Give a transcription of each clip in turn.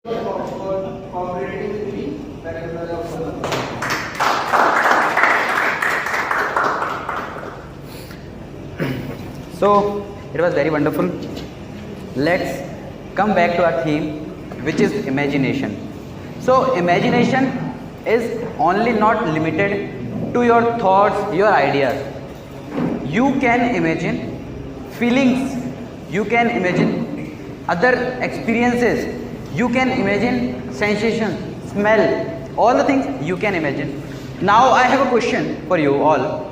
cooperating with me whenever So it was very wonderful. Let's come back to our theme, which is imagination. So imagination is only not limited to your thoughts, your ideas. You can imagine feelings, you can imagine other experiences, you can imagine sensations, smell, all the things you can imagine. Now I have a question for you all.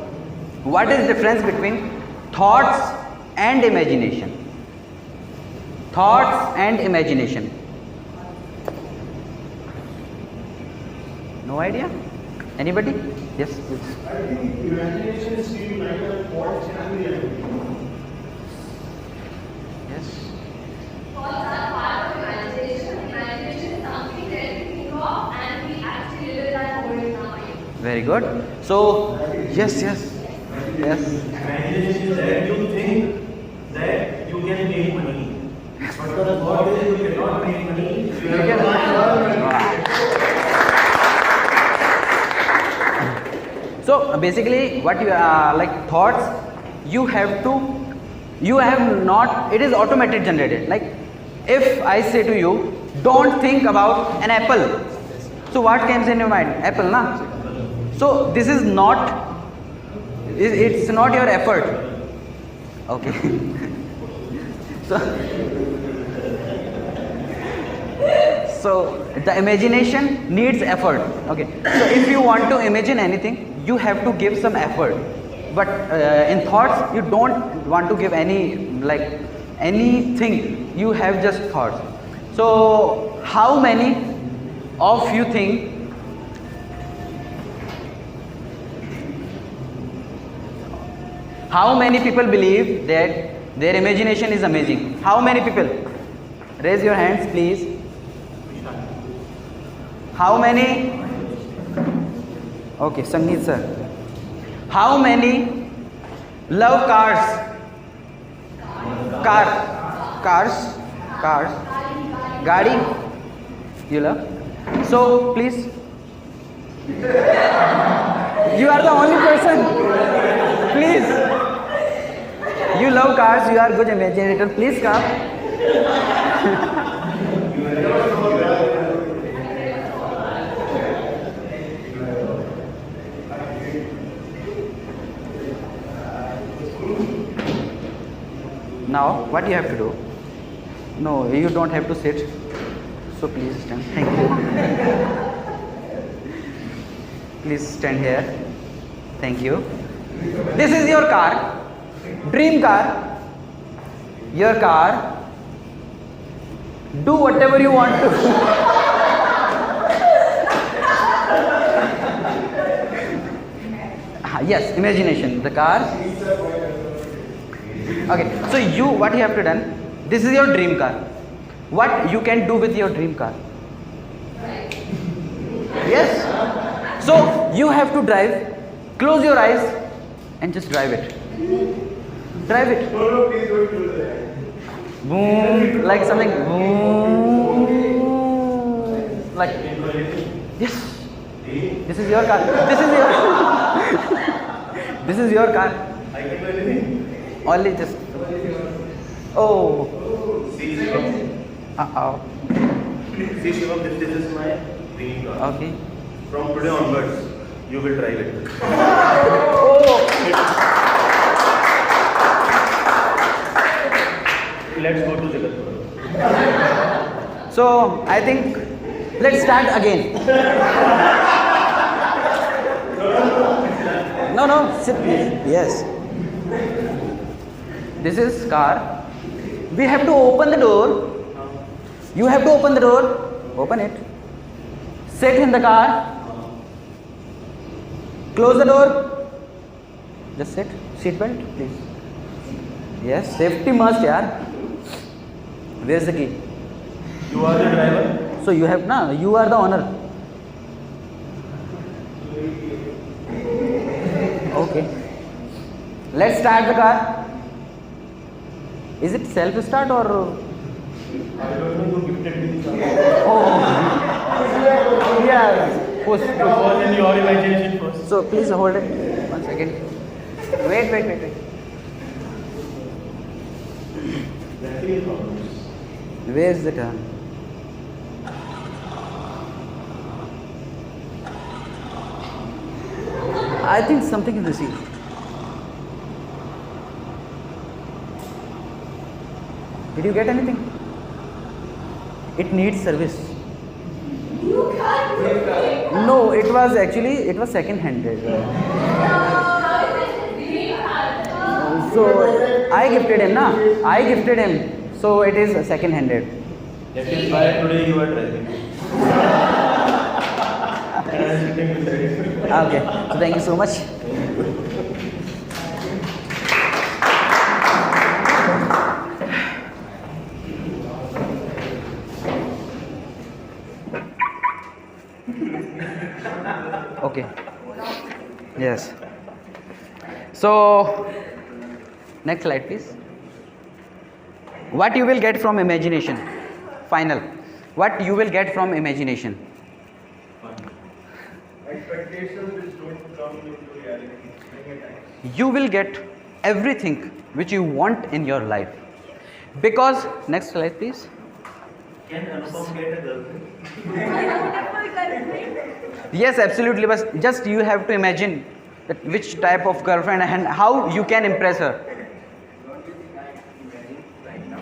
What is the difference between thoughts and imagination? Thoughts and imagination. No idea? Anybody? Yes, please. I think imagination is still like a thought and reality. Yes. Thoughts are part of imagination. Imagination is something that we think of and we actually live in that moment in our mind. Very good. So, yes. Imagination is that you think that you can make money. But the thought is you cannot make money. You cannot. So basically, what you like thoughts, you have not. It is automated generated. Like if I say to you, don't think about an apple. So what comes in your mind? Apple, na? So this is not. It's not your effort. Okay. So the imagination needs effort. Okay. So if you want to imagine anything, you have to give some effort. But in thoughts, you don't want to give anything. You have just thoughts. So how many of you think? How many people believe that their imagination is amazing? How many people? Raise your hands, please. How many? Okay, Sangeet sir. How many love cars? Cars. Gadi? You love? So, please. You are the only person. Please. You love cars, you are good imaginator. Please come. Now, what you have to do? No, you don't have to sit. So please stand. Thank you. Please stand here. Thank you. This is your car. Dream car. Your car. Do whatever you want to. Yes, imagination. The car. Okay, so what you have to done? This is your dream car. What you can do with your dream car? Yes. So you have to drive. Close your eyes and just drive it. Drive it. No, please don't do that. Boom, like something. Boom, like. Yes. This is your car. This is your car. I can do anything. Only just. Oh. See, Shivam. Uh-oh. See, Shivam, this is my dream car. Okay. From today onwards, you will drive it. Oh. Let's go to Jagatpura. So I think let's start again. No, sit please. Yes. This is car. We have to open the door. You have to open the door. Open it. Sit in the car. Close the door. Just sit. Seat belt, please. Yes, safety must, yaar. Where's the key? You are the driver. So you have you are the owner. Okay. Let's start the car. Is it self start or? I don't know who gifted me this car. Oh, push. It was in your imagination first. So please hold it. 1 second. Wait. That is problems. Where is the turn? I think something is missing. Did you get anything? It needs service. You can't do it. No, it was second-handed. So I gifted him. So it is second-handed. That is why today you are driving. And I am sitting beside you. Okay. So thank you so much. Okay. Yes. So next slide, please. What you will get from imagination? Final. What you will get from imagination? Expectations which don't come into reality many times. You will get everything which you want in your life. Because next slide, please. Can Anupam get a girlfriend? Yes, absolutely. But just you have to imagine that which type of girlfriend and how you can impress her. Don't you think I am married right now?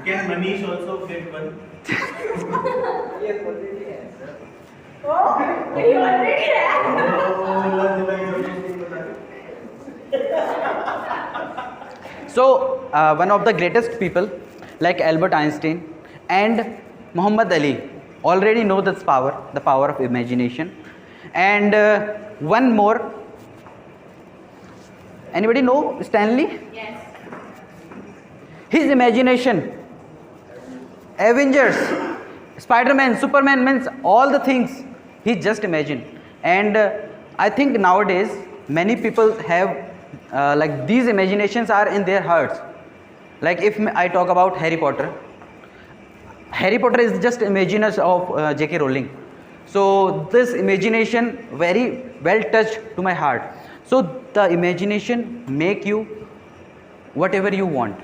Can Manish also get one? Yes, already answer. You already So, one of the greatest people like Albert Einstein and Muhammad Ali already know this power, the power of imagination. And one more. Anybody know Stanley? Yes. His imagination, Avengers, Spider-Man, Superman, means all the things he just imagined. And I think nowadays many people have like these imaginations are in their hearts. Like if I talk about Harry Potter is just imagination of J.K. Rowling. So this imagination very well touched to my heart. So the imagination make you whatever you want.